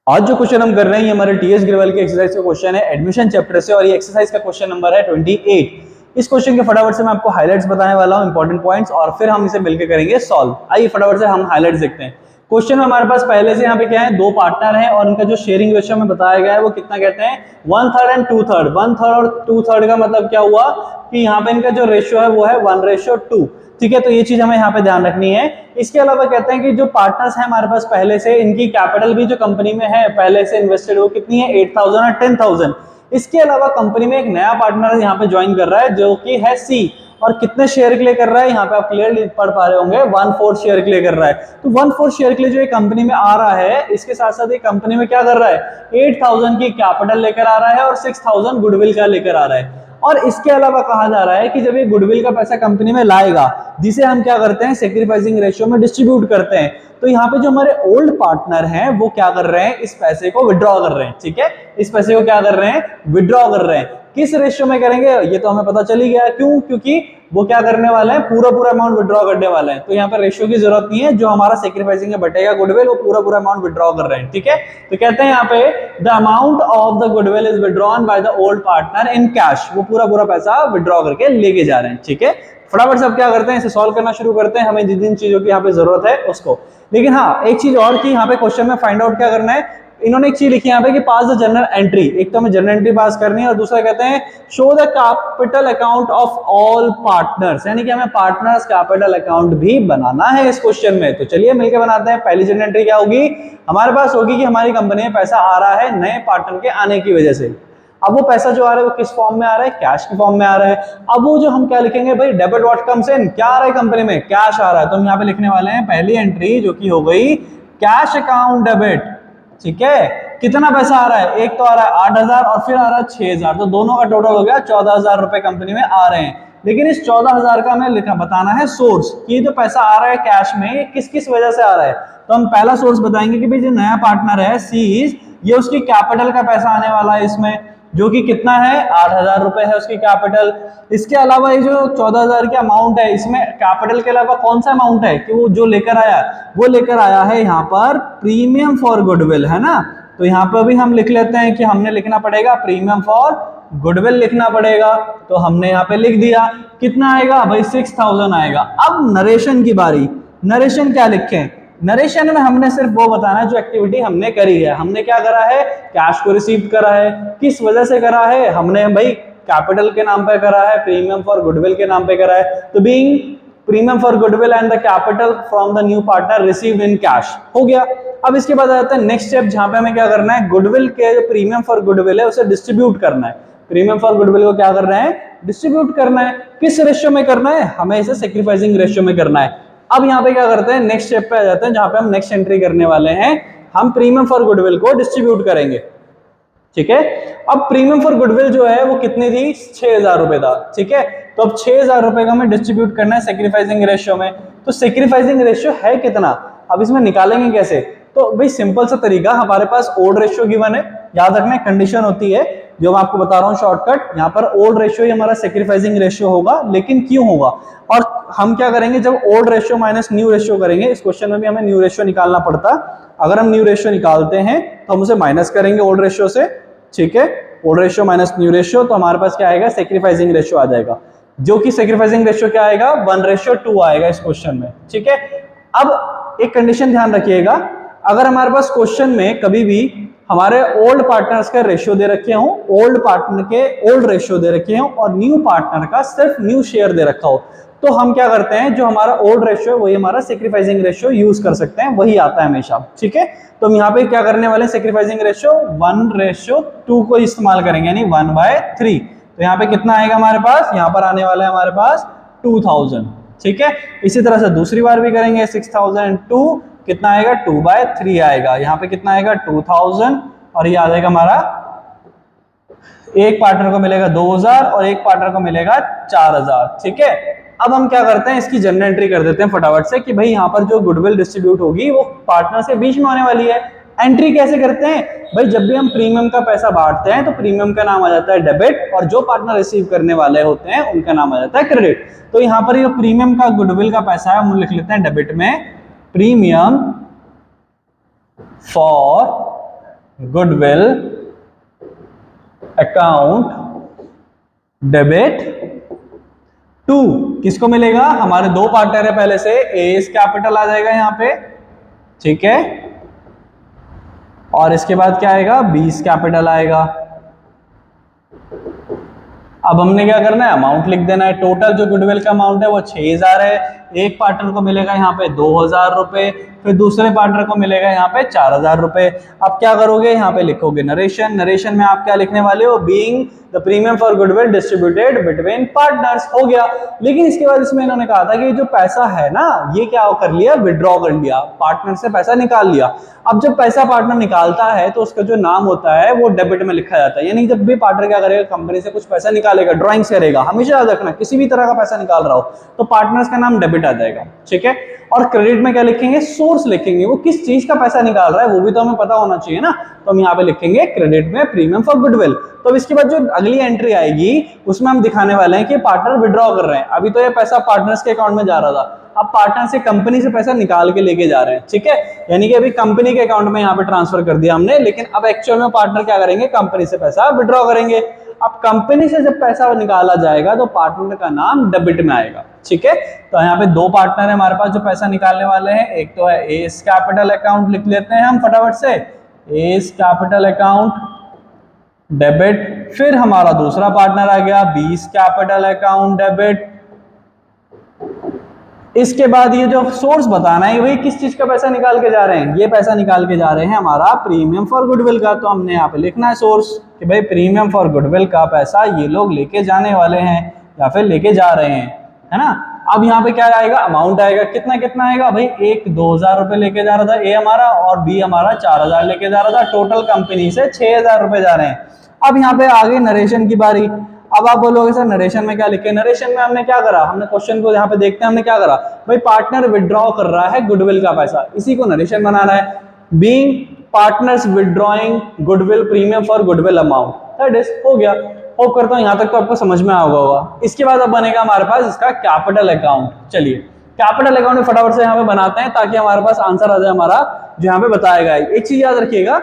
आज जो क्वेश्चन हम कर रहे हैं ये हमारे टीएस ग्रेवल के एक्सरसाइज का क्वेश्चन है एडमिशन चैप्टर से और ये एक्सरसाइज का क्वेश्चन नंबर है 28। इस क्वेश्चन के फटाफट से मैं आपको हाइलाइट्स बताने वाला हूं, इंपॉर्टेंट पॉइंट्स, और फिर हम इसे मिलकर करेंगे सॉल्व। आइए फटाफट से हम हाइलाइट्स देखते हैं। क्वेश्चन में हमारे पास पहले से यहाँ पे क्या है, दो पार्टनर हैं और उनका जो शेयरिंग रेशियो में बताया गया है वो कितना कहते हैं 1/3 एंड 2/3। 1/3 और 2/3 का मतलब क्या हुआ कि यहाँ पे इनका जो रेशियो है वो है 1:2। ठीक है, तो ये चीज हमें यहाँ पे ध्यान रखनी है। इसके अलावा कहते हैं कि जो पार्टनर्स हैं हमारे पास पहले से, इनकी कैपिटल भी जो कंपनी में है पहले से इन्वेस्टेड वो कितनी है 8,000 और 10,000। इसके अलावा कंपनी में एक नया पार्टनर यहाँ पे ज्वाइन कर रहा है जो कि है सी, और कितने शेयर के लिए कर रहा है यहाँ पे आप क्लियरली पढ़ पा रहे होंगे 1/4 शेयर के लिए कर रहा है। तो 1/4 शेयर के लिए जो ये कंपनी में आ रहा है, इसके साथ साथ ये कंपनी में क्या कर रहा है 8,000 की कैपिटल लेकर आ रहा है और 6,000 गुडविल का लेकर आ रहा है। और इसके अलावा कहा जा रहा है कि जब ये गुडविल का पैसा कंपनी में लाएगा, जिसे हम क्या करते हैं सेक्रीफाइसिंग रेशियो में डिस्ट्रीब्यूट करते हैं, तो यहाँ पे जो हमारे ओल्ड पार्टनर हैं वो क्या कर रहे हैं, इस पैसे को विड्रॉ कर रहे हैं। ठीक है, इस पैसे को क्या कर रहे हैं, विड्रॉ कर रहे हैं। किस रेशियो में करेंगे ये तो हमें पता चल ही गया, क्यों, क्योंकि वो क्या करने वाले हैं पूरा अमाउंट विड्रॉ करने वाले हैं। तो यहाँ पर रेशियो की जरूरत नहीं है, जो हमारा सेक्रीफाइसिंग में बटेगा गुडविल वो पूरा अमाउंट विड्रॉ कर रहे हैं। ठीक है, तो कहते हैं यहाँ पे the amount of the goodwill is withdrawn by the old partner in cash. वो पूरा पैसा विड्रॉ करके लेके जा रहे हैं। ठीक है, फटाफट से अब क्या करते हैं, इसे सॉल्व करना शुरू करते हैं, हमें जिन जिन चीजों की यहाँ पे जरूरत है उसको। लेकिन हाँ, एक चीज और की यहाँ पे क्वेश्चन में फाइंड आउट क्या करना है, इन्होंने एक चीज लिखी यहाँ पे कि पास द जनरल एंट्री। एक तो हमें जनरल एंट्री पास करनी है और दूसरा कहते हैं show the capital account of all partners, यानी कि हमें पार्टनर्स कैपिटल अकाउंट भी बनाना है इस क्वेश्चन में। तो चलिए मिलकर बनाते हैं। पहली जनरल एंट्री क्या होगी हमारे पास, होगी कि हमारी कंपनी में पैसा आ रहा है नए पार्टनर के आने की वजह से। अब वो पैसा जो आ रहा है वो किस फॉर्म में आ रहा है, कैश के फॉर्म में आ रहा है। अब वो जो हम क्या लिखेंगे भाई, डेबिट व्हाट कम्स इन, क्या आ रहा है कंपनी में, कैश आ रहा है। तो हम यहाँ पे लिखने वाले हैं पहली एंट्री जो कि हो गई कैश अकाउंट डेबिट। ठीक है, कितना पैसा आ रहा है, एक तो आ रहा है 8,000 और फिर आ रहा है 6,000, तो दोनों का टोटल हो गया 14,000 रुपए कंपनी में आ रहे हैं। लेकिन इस 14,000 का हमें लिखा बताना है सोर्स, कि जो पैसा आ रहा है कैश में किस किस वजह से आ रहा है। तो हम पहला सोर्स बताएंगे कि भाई जो नया पार्टनर है सीज, ये उसकी कैपिटल का पैसा आने वाला है इसमें, जो कि कितना है 8,000 रुपए है उसकी कैपिटल। इसके अलावा ये जो 14,000 की अमाउंट है, इसमें कैपिटल के अलावा कौन सा अमाउंट है कि वो जो लेकर आया, वो लेकर आया है यहाँ पर प्रीमियम फॉर गुडविल, है ना। तो यहाँ पर भी हम लिख लेते हैं कि हमने लिखना पड़ेगा प्रीमियम फॉर गुडविल लिखना पड़ेगा। तो हमने यहाँ पे लिख दिया, कितना आएगा भाई 6,000 आएगा। अब नरेशन की बारी, नरेशन क्या लिखें, नरेशन में हमने सिर्फ वो बताना है जो एक्टिविटी हमने करी है। हमने क्या करा है, कैश को रिसीव करा है, किस वजह से करा है, हमने भाई कैपिटल के नाम पे करा है, प्रीमियम फॉर गुडविल के नाम पे करा है। तो being premium for goodwill and the capital from the new partner received in cash, हो गया। अब इसके बाद आता है नेक्स्ट स्टेप, जहां पे हमें क्या करना है, गुडविल के जो प्रीमियम फॉर गुडविल है उसे डिस्ट्रीब्यूट करना है। प्रीमियम फॉर गुडविल को क्या करना है, डिस्ट्रीब्यूट करना है। किस रेशियो में करना है, हमें इसे सेक्रीफाइसिंग रेशियो में करना है। अब यहाँ पे क्या करते हैं, नेक्स्ट स्टेप पे आ जाते हैं, जहां पे हम नेक्स्ट एंट्री करने वाले हैं, हम प्रीमियम फॉर गुडविल को डिस्ट्रीब्यूट करेंगे। ठीक है, अब प्रीमियम फॉर गुडविल जो है वो कितनी थी 6,000 रुपए था। ठीक है, तो अब 6,000 रुपए का हमें डिस्ट्रीब्यूट करना है सेक्रीफाइसिंग रेशियो में। तो सेक्रीफाइसिंग रेशियो है कितना, अब इसमें निकालेंगे कैसे, तो भाई सिंपल सा तरीका, हमारे पास ओल्ड रेशियो गिवन है, याद रखना कंडीशन होती है जो मैं आपको बता रहा हूं शॉर्टकट। यहाँ पर ओल्ड रेशियो ही हमारा सेक्रीफाइसिंग रेशियो होगा, लेकिन क्यों होगा, और हम क्या करेंगे जब old ratio minus new ratio करेंगे, इस क्वेश्चन में भी हमें न्यू रेशियो निकालना पड़ता। अगर हम न्यू रेशियो निकालते हैं तो हम उसे माइनस करेंगे ओल्ड रेशियो से। ठीक है, old ratio minus new ratio, तो हमारे पास क्या आएगा, सेक्रीफाइसिंग रेशियो आ जाएगा, जो कि सेक्रीफाइसिंग रेशियो क्या आएगा 1:2 आएगा इस क्वेश्चन में। ठीक है, अब एक कंडीशन ध्यान रखिएगा, अगर हमारे पास क्वेश्चन में कभी भी हमारे ओल्ड पार्टनर्स का रेशियो दे रखे हो, ओल्ड पार्टनर के ओल्ड रेशियो दे रखे हो और न्यू पार्टनर का सिर्फ न्यू शेयर दे रखा हो, तो हम क्या करते हैं, जो हमारा ओल्ड रेशियो है वही हमारा सेक्रीफाइसिंग रेशियो यूज कर सकते हैं, वही आता है हमेशा। ठीक है, तो हम यहाँ पे क्या करने वाले हैं, सेक्रीफाइसिंग रेशियो 1:2 को इस्तेमाल करेंगे, यानी 1/3। तो यहाँ पे कितना आएगा हमारे पास, यहाँ पर आने वाला है हमारे पास 2,000। ठीक है, इसी तरह से दूसरी बार भी करेंगे, 6,002 कितना आएगा 2/3 आएगा। यहाँ पे कितना आएगा 2,000, और ये आ जाएगा हमारा, एक पार्टनर को मिलेगा 2,000 और एक पार्टनर को मिलेगा 4,000। ठीक है, अब हम क्या करते हैं, इसकी जनरल एंट्री कर देते हैं फटाफट से कि भाई यहाँ पर जो गुडविल डिस्ट्रीब्यूट होगी वो पार्टनर के बीच में होने वाली है। एंट्री कैसे करते हैं भाई, जब भी हम प्रीमियम का पैसा बांटते हैं तो प्रीमियम का नाम आ जाता है डेबिट, और जो पार्टनर रिसीव करने वाले होते हैं उनका नाम आ जाता है क्रेडिट। तो यहाँ पर ये प्रीमियम का गुडविल का पैसा है हम लिख लेते हैं डेबिट में, premium for goodwill account debit to, किसको मिलेगा, हमारे दो पार्टनर है पहले से, एस कैपिटल आ जाएगा यहां पे, ठीक है, और इसके बाद क्या आएगा, बीस कैपिटल आएगा। अब हमने क्या करना है, अमाउंट लिख देना है। टोटल जो गुडविल का अमाउंट है वो 6000 है। एक पार्टनर को मिलेगा यहाँ पे 2000 रुपए, फिर दूसरे पार्टनर को मिलेगा यहाँ पे 4000 रुपए। अब क्या करोगे, यहाँ पे लिखोगे नरेशन। नरेशन में आप क्या लिखने वाले हो, being the premium for goodwill distributed between partners, हो गया। लेकिन इसके बाद इसमें इन्होंने कहा था कि जो पैसा है ना, ये क्या कर लिया, विड्रॉ कर लिया, पार्टनर से पैसा निकाल लिया। अब जब पैसा पार्टनर निकालता है तो उसका जो नाम होता है वो डेबिट में लिखा जाता है। यानी जब भी पार्टनर क्या करेगा, कंपनी से कुछ पैसा निकालेगा, ड्रॉइंग्स करेगा, हमेशा याद रखना किसी भी तरह का पैसा निकाल रहा हो तो पार्टनर्स का नाम डेबिट आ जाएगा, ठीक है। और क्रेडिट में क्या लिखेंगे, सोर्स लिखेंगे, वो किस चीज का पैसा निकाल रहा है वो भी तो हमें पता होना चाहिए ना। तो हम यहाँ पे लिखेंगे क्रेडिट में प्रीमियम फॉर गुडविल। तो अब इसके बाद जो अगली एंट्री आएगी उसमें हम दिखाने वाले हैं कि पार्टनर विड्रॉ कर रहे हैं। अभी तो ये पैसा पार्टनर्स के अकाउंट में जा रहा था, अब पार्टनर से कंपनी से पैसा निकाल के लेके जा रहे हैं, ठीक है। यानी कि अभी कंपनी के अकाउंट में यहाँ पे ट्रांसफर कर दिया हमने, लेकिन अब एक्चुअल में पार्टनर क्या करेंगे, कंपनी से पैसा विड्रॉ करेंगे। अब कंपनी से जब पैसा निकाला जाएगा तो पार्टनर का नाम डेबिट में आएगा, ठीक है। तो यहाँ पे दो पार्टनर है हमारे पास जो पैसा निकालने वाले हैं, एक तो है एस कैपिटल अकाउंट, लिख लेते हैं हम फटाफट से, एस कैपिटल अकाउंट डेबिट। फिर हमारा दूसरा पार्टनर आ गया बीस कैपिटल अकाउंट डेबिट। इसके बाद ये जो सोर्स बताना है भाई किस चीज का पैसा निकाल के जा रहे हैं, ये पैसा निकाल के जा रहे हैं हमारा प्रीमियम फॉर गुडविल का। तो हमने यहाँ पे लिखना है सोर्स कि भाई प्रीमियम फॉर गुडविल का पैसा ये लोग लेके जाने वाले हैं या फिर लेके जा रहे हैं, है ना। अब यहाँ पे क्या आएगा, अमाउंट आएगा, कितना कितना आएगा भाई, एक 2000 रुपए लेके जा रहा था ए हमारा, और बी हमारा 4000 लेके जा रहा था। टोटल कंपनी से 6000 रुपए जा रहे हैं। अब यहाँ पे आ गई नरेशन की बारी। अब आप बोलोगे सर नरेशन में क्या लिखे, नरेशन में हमने क्या करा, हमने क्वेश्चन को यहाँ पे देखते हैं हमने क्या करा, भाई पार्टनर विड्रॉ कर रहा है गुडविल का पैसा, इसी को नरेशन बनाना है। Being partners withdrawing goodwill premium for goodwill amount, that is, हो गया। होप करता हूँ यहाँ तक तो आपको समझ में आ होगा। इसके बाद अब बनेगा हमारे पास इसका कैपिटल अकाउंट। चलिए कैपिटल अकाउंट में फटाफट से यहाँ पे बनाते हैं ताकि हमारे पास आंसर आ जाए हमारा जो यहाँ पे बताया गया है। एक चीज याद रखिएगा,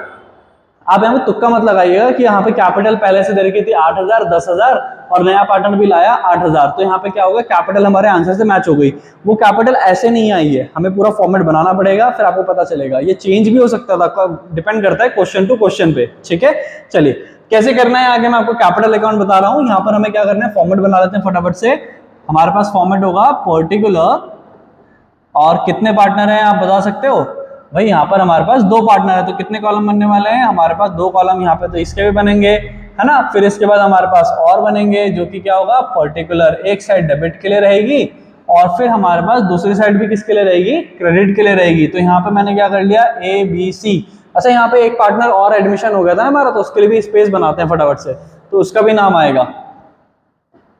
आप यहाँ पे तुक्का मत लगाइएगा कि यहाँ पे कैपिटल पहले से दे रखी थी 8000, 10000 और नया पार्टनर भी लाया 8000, तो यहाँ पे क्या होगा, कैपिटल हमारे आंसर से मैच हो गई। वो कैपिटल ऐसे नहीं आई है, हमें पूरा फॉर्मेट बनाना पड़ेगा, फिर आपको पता चलेगा। ये चेंज भी हो सकता था, डिपेंड करता है क्वेश्चन टू क्वेश्चन पे, ठीक है। चलिए कैसे करना है आगे मैं आपको कैपिटल अकाउंट बता रहा हूँ। यहाँ पर हमें क्या करना है, फॉर्मेट बना लेते हैं फटाफट से। हमारे पास फॉर्मेट होगा पर्टिकुलर, और कितने पार्टनर हैं आप बता सकते हो भाई, यहाँ पर हमारे पास दो पार्टनर है तो कितने कॉलम बनने वाले हैं, हमारे पास दो कॉलम यहाँ पे, तो इसके भी बनेंगे, है ना। फिर इसके बाद हमारे पास और बनेंगे जो कि क्या होगा, पर्टिकुलर, एक साइड डेबिट के लिए रहेगी और फिर हमारे पास दूसरी साइड भी किसके लिए रहेगी, क्रेडिट के लिए रहेगी। तो यहाँ पे मैंने क्या कर लिया, ए बी सी। अच्छा यहाँ पे एक पार्टनर और एडमिशन हो गया था हमारा, तो उसके लिए भी स्पेस बनाते हैं फटाफट से, तो उसका भी नाम आएगा,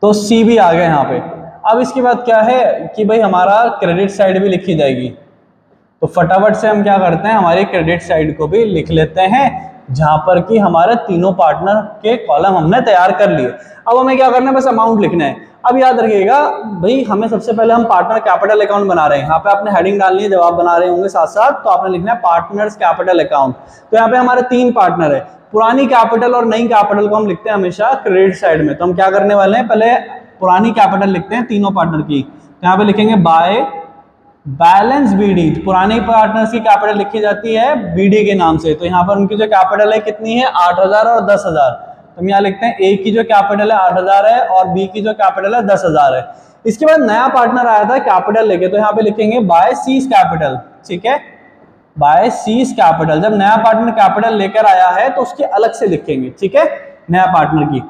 तो सी भी आ गया यहाँ पे। अब इसके बाद क्या है कि भाई हमारा क्रेडिट साइड भी लिखी जाएगी, तो फटाफट से हम क्या करते हैं, हमारी क्रेडिट साइड को भी लिख लेते हैं, जहां पर कि हमारे तीनों पार्टनर के कॉलम हमने तैयार कर लिए। अब हमें क्या करना है, बस अमाउंट लिखना है। अब याद रखिएगा भाई, हमें सबसे पहले हम पार्टनर कैपिटल अकाउंट बना रहे हैं। यहाँ पे आपने हेडिंग डालनी है, जवाब बना रहे होंगे साथ साथ, तो आपने लिखना है पार्टनर्स कैपिटल अकाउंट। तो यहाँ पे हमारे तीन पार्टनर है, पुरानी कैपिटल और नई कैपिटल को हम लिखते हैं हमेशा क्रेडिट साइड में। तो हम क्या करने वाले हैं, पहले पुरानी कैपिटल लिखते हैं तीनों पार्टनर की, तो यहाँ पे लिखेंगे बाय बैलेंस बीडी। पुराने पार्टनर्स की कैपिटल लिखी जाती है बीडी के नाम से, तो यहाँ पर उनकी जो कैपिटल है कितनी है, 8000 और 10000। तो हम यहाँ लिखते हैं ए की जो कैपिटल है 8000 है और बी की जो कैपिटल है 10000 है। इसके बाद नया पार्टनर आया था कैपिटल लेके, तो यहाँ पे लिखेंगे बाय सीज कैपिटल, ठीक है, बाय सीज कैपिटल। जब नया पार्टनर कैपिटल लेकर आया है तो उसके अलग से लिखेंगे, ठीक है, नया पार्टनर की।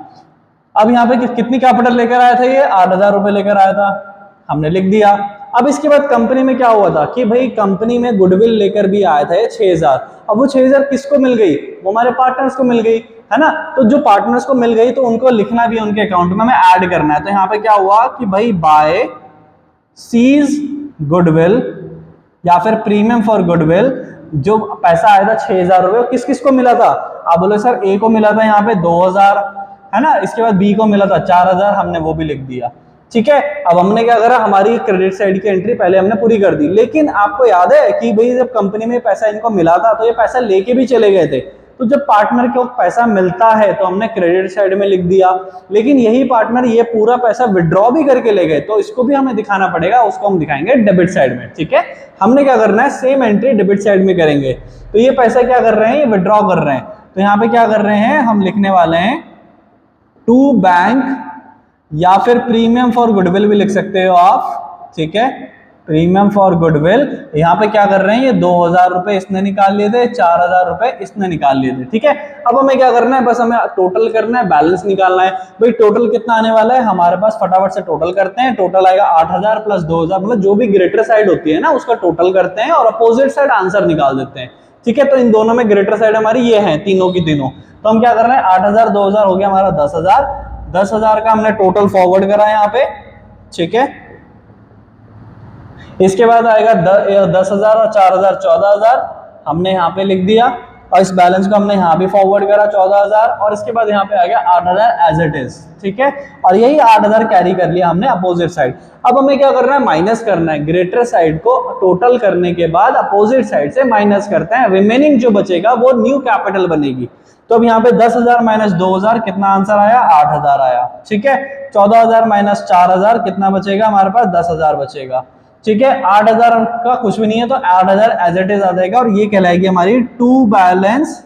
अब यहाँ पे कितनी कैपिटल लेकर आया था, ये 8000 रुपए लेकर आया था, हमने लिख दिया। अब इसके बाद कंपनी में क्या हुआ था कि भाई कंपनी में गुडविल लेकर भी आया था 6000। अब वो 6000 किसको मिल गई, वो हमारे पार्टनर्स को मिल गई, है ना। तो जो पार्टनर्स को मिल गई तो उनको लिखना भी उनके अकाउंट में हमें ऐड करना है। तो यहाँ पे क्या हुआ कि भाई बाय सीज गुडविल या फिर प्रीमियम फॉर गुडविल, जो पैसा आया था 6000 रुपए, किस किस को मिला था, आप बोले सर ए को मिला था यहाँ पे 2000, है ना। इसके बाद बी को मिला था 4000, हमने वो भी लिख दिया, ठीक है। अब हमने क्या करा, हमारी क्रेडिट साइड की एंट्री पहले हमने पूरी कर दी। लेकिन आपको याद है कि भाई जब कंपनी में पैसा इनको मिला था तो ये पैसा लेके भी चले गए थे, तो जब पार्टनर को पैसा मिलता है तो हमने क्रेडिट साइड में लिख दिया, लेकिन यही पार्टनर ये पूरा पैसा विड्रॉ भी करके ले गए तो इसको भी हमें दिखाना पड़ेगा, उसको हम दिखाएंगे डेबिट साइड में। ठीक है, हमने क्या करना है, सेम एंट्री डेबिट साइड में करेंगे। तो ये पैसा क्या कर रहे हैं, ये विड्रॉ कर रहे हैं, तो यहाँ पे क्या कर रहे हैं, हम लिखने वाले हैं टू बैंक, या फिर प्रीमियम फॉर गुडविल भी लिख सकते हो आप। ठीक है, प्रीमियम फॉर गुडविल। यहाँ पे क्या कर रहे हैं, ये 2000 रुपए इसने निकाल लिए थे, 4000 रुपए इसने निकाल लिए थे। ठीक है, अब हमें क्या करना है, बस हमें टोटल करना है, बैलेंस निकालना है। भाई टोटल कितना आने वाला है हमारे पास, फटाफट से टोटल करते हैं। टोटल आएगा 8000 प्लस 2000, मतलब जो भी ग्रेटर साइड होती है ना उसका टोटल करते हैं और अपोजिट साइड आंसर निकाल देते हैं। ठीक है, तो इन दोनों में ग्रेटर साइड हमारी ये है, तीनों की तीनों। तो हम क्या कर रहे हैं, 8000 2000 हो गया हमारा 10,000, 10,000 का हमने टोटल फॉरवर्ड करा यहाँ पे। ठीक है, इसके बाद आएगा 10,000 और 4000 14,000 हमने यहाँ पे लिख दिया, और इस बैलेंस को हमने यहाँ भी फॉरवर्ड करा 14,000, और इसके बाद यहाँ पे आ गया 8,000 एज इट इज। ठीक है, और यही 8,000 कैरी कर लिया हमने अपोजिट साइड। अब हमें क्या करना है, माइनस करना है, ग्रेटर साइड को टोटल करने के बाद अपोजिट साइड से माइनस करते हैं, रिमेनिंग जो बचेगा वो न्यू कैपिटल बनेगी। तो अब यहाँ पे 10,000 माइनस 2,000 कितना आंसर आया, 8,000 आया। ठीक है, 14,000 माइनस 4,000 कितना बचेगा हमारे पास, 10,000 बचेगा। ठीक है, 8,000 का कुछ भी नहीं है तो 8,000 एज इट इज आ जाएगा, और ये कहलाएगी हमारी टू बैलेंस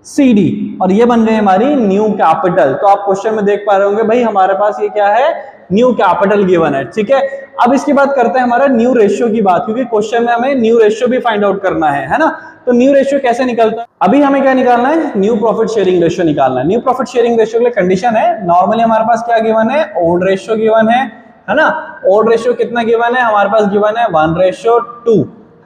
सीडी, और ये बन गई हमारी न्यू कैपिटल। तो आप क्वेश्चन में देख पा रहे होंगे भाई हमारे पास ये क्या है, न्यू कैपिटल गिवन है। ठीक है, अब इसके बाद करते हैं हमारा न्यू रेशियो की बात, क्योंकि क्वेश्चन में हमें न्यू रेशियो भी फाइंड आउट करना है ना। तो न्यू रेशियो कैसे निकलता है, अभी हमें क्या निकालना है, न्यू प्रॉफिट शेयरिंग रेशियो निकालना है। न्यू प्रॉफिट शेयरिंग रेशियो के लिए कंडीशन है, नॉर्मली हमारे पास क्या गिवन है, ओल्ड रेशियो गिवन है ना। ओल्ड रेशियो कितना गिवन है हमारे पास, गिवन है 1:2,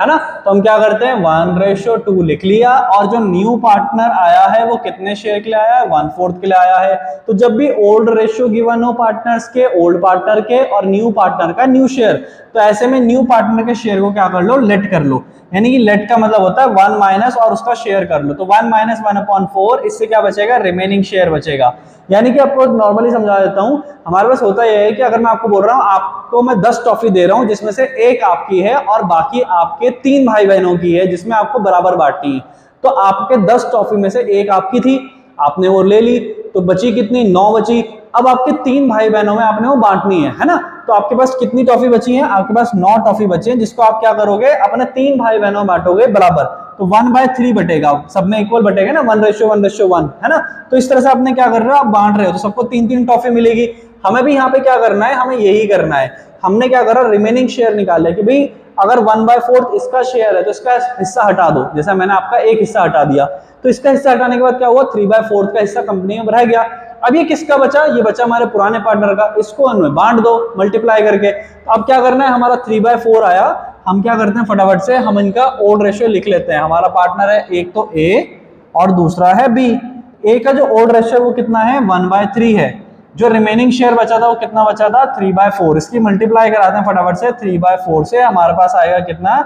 है ना। तो हम क्या करते हैं, 1:2 लिख लिया, और जो न्यू पार्टनर आया है वो कितने शेयर के लिए आया है, 1/4 के लिए आया है। तो जब भी ओल्ड रेशियो गिवन हो पार्टनर्स के, ओल्ड पार्टनर के और न्यू पार्टनर का न्यू शेयर, तो ऐसे में न्यू पार्टनर के शेयर को क्या कर लो, लेट कर लो, यानी कि लेट का मतलब होता है 1 माइनस और उसका शेयर कर लो। तो 1 माइनस 1/4, इससे क्या बचेगा, रिमेनिंग शेयर बचेगा। यानी कि आपको नॉर्मली समझा देता हूं, हमारे पास होता यह है कि अगर मैं आपको बोल रहा हूं, आपको मैं 10 टॉफी दे रहा हूं जिसमें से एक आपकी है और बाकी आपके 3 भाई बहनों की है, जिसमें आपको बराबर बांटनी है। तो आपके 10 टॉफी में से एक आपकी थी, आपने वो ले ली, तो बची कितनी, 9 बची। अब आपके 3 भाई बहनों में आपने वो बांटनी है ना। तो आपके पास कितनी टॉफी बची है, आपके पास 9 टॉफी बची है, जिसको आप क्या करोगे, अपने 3 भाई बहनों में बांटोगे बराबर। तो 1/3 बटेगा, सब में इक्वल बटेगा ना, 1:1:1, है ना। तो इस तरह से आपने क्या कर रहे हो, आप बांट रहे हो, तो सबको 3-3 टॉफी मिलेगी। हमें भी यहाँ पे क्या करना है, हमें यही करना है। हमने क्या करा, रिमेनिंग शेयर निकाला कि भाई अगर 1/4 इसका शेयर है तो इसका हिस्सा हटा दो, जैसा मैंने आपका एक हिस्सा हटा दिया, तो इसका हिस्सा हटाने के बाद क्या हुआ, 3/4 का हिस्सा कंपनी में रह गया। अब ये किसका बचा, ये बचा हमारे पुराने पार्टनर का, इसको उनमें बांट दो मल्टीप्लाई करके। तो अब क्या करना है, हमारा 3/4 आया, हम क्या करते हैं फटाफट से हम इनका ओल्ड रेशियो लिख लेते हैं। हमारा पार्टनर है एक तो ए और दूसरा है बी। ए का जो ओल्ड रेशियो वो कितना है, 1/3 है। जो रिमेनिंग शेयर बचा था वो कितना बचा था, 3/4। इसकी मल्टीप्लाई कराते हैं फटाफट से, 3/4 से हमारे पास आएगा कितना,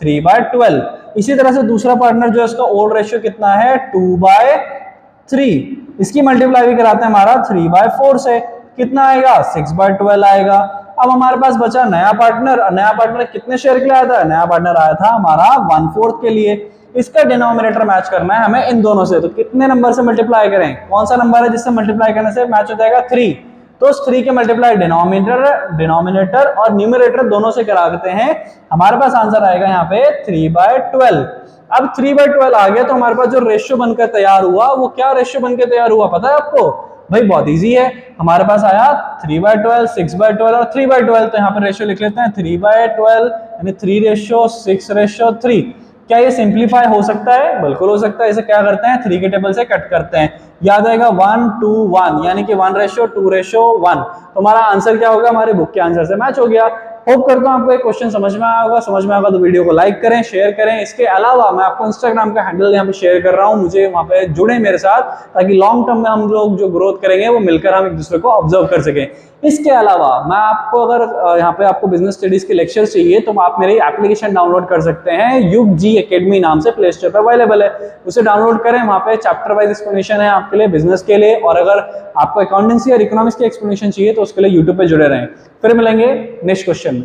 3/12। इसी तरह से दूसरा पार्टनर जो है उसका ओल्ड रेशियो कितना है, 2/3। इसकी मल्टीप्लाई भी कराते हैं हमारा 3/4 से, कितना आएगा, 6/12 आएगा। अब हमारे पास बचा नया पार्टनर। नया पार्टनर कितने शेयर के लिए आया था, नया पार्टनर आया था हमारा 1/4 के लिए। इसका डिनोमिनेटर मैच करना है हमें इन दोनों से, तो कितने नंबर से मल्टीप्लाई करें, कौन सा नंबर है जिससे मल्टीप्लाई करने से मैच हो जाएगा, 3। तो उस 3 के मल्टीप्लाई डिनोमिनेटर और न्यूमरेटर दोनों से कराते हैं, हमारे पास आंसर आएगा यहाँ पे 3/12। अब 3/12 आ गया तो हमारे पास जो रेशियो बनकर तैयार हुआ वो क्या रेशियो बनकर तैयार हुआ पता है आपको, भाई बहुत इजी है। हमारे पास आया 3/12, 6/12 और 3/12। तो यहाँ पर रेशियो लिख लेते हैं 3/12, यानी 3:6:3। क्या ये सिंप्लीफाई हो सकता है, बिल्कुल हो सकता है। इसे क्या करते हैं, 3 के टेबल से कट करते हैं, याद आएगा 1:1, यानी कि 1:2:1। तो हमारा आंसर क्या होगा, हमारे बुक के आंसर से मैच हो गया। होप करता हूं आपको ये क्वेश्चन समझ में आया होगा। समझ में आएगा तो वीडियो को लाइक करें, शेयर करें। इसके अलावा मैं आपको इंस्टाग्राम का हैंडल यहाँ पे शेयर कर रहा हूँ, मुझे वहाँ पे जुड़े मेरे साथ, ताकि लॉन्ग टर्म में हम लोग जो ग्रोथ करेंगे वो मिलकर हम एक दूसरे को ऑब्जर्व कर सकें। इसके अलावा मैं आपको अगर यहाँ पे आपको बिजनेस स्टडीज के लेक्चर चाहिए तो आप मेरी एप्लीकेशन डाउनलोड कर सकते हैं, युग जी एकेडमी नाम से प्ले स्टोर पर अवेलेबल है। उसे डाउनलोड करें, वहाँ पे चैप्टर वाइज एक्सप्लेनेशन है आपके लिए बिजनेस के लिए, और अगर आपको अकाउंटेंसी और इकोनॉमिक्स की एक्सप्लेनेशन चाहिए तो उसके लिए यूट्यूब पे जुड़े रहें। फिर मिलेंगे नेक्स्ट क्वेश्चन में।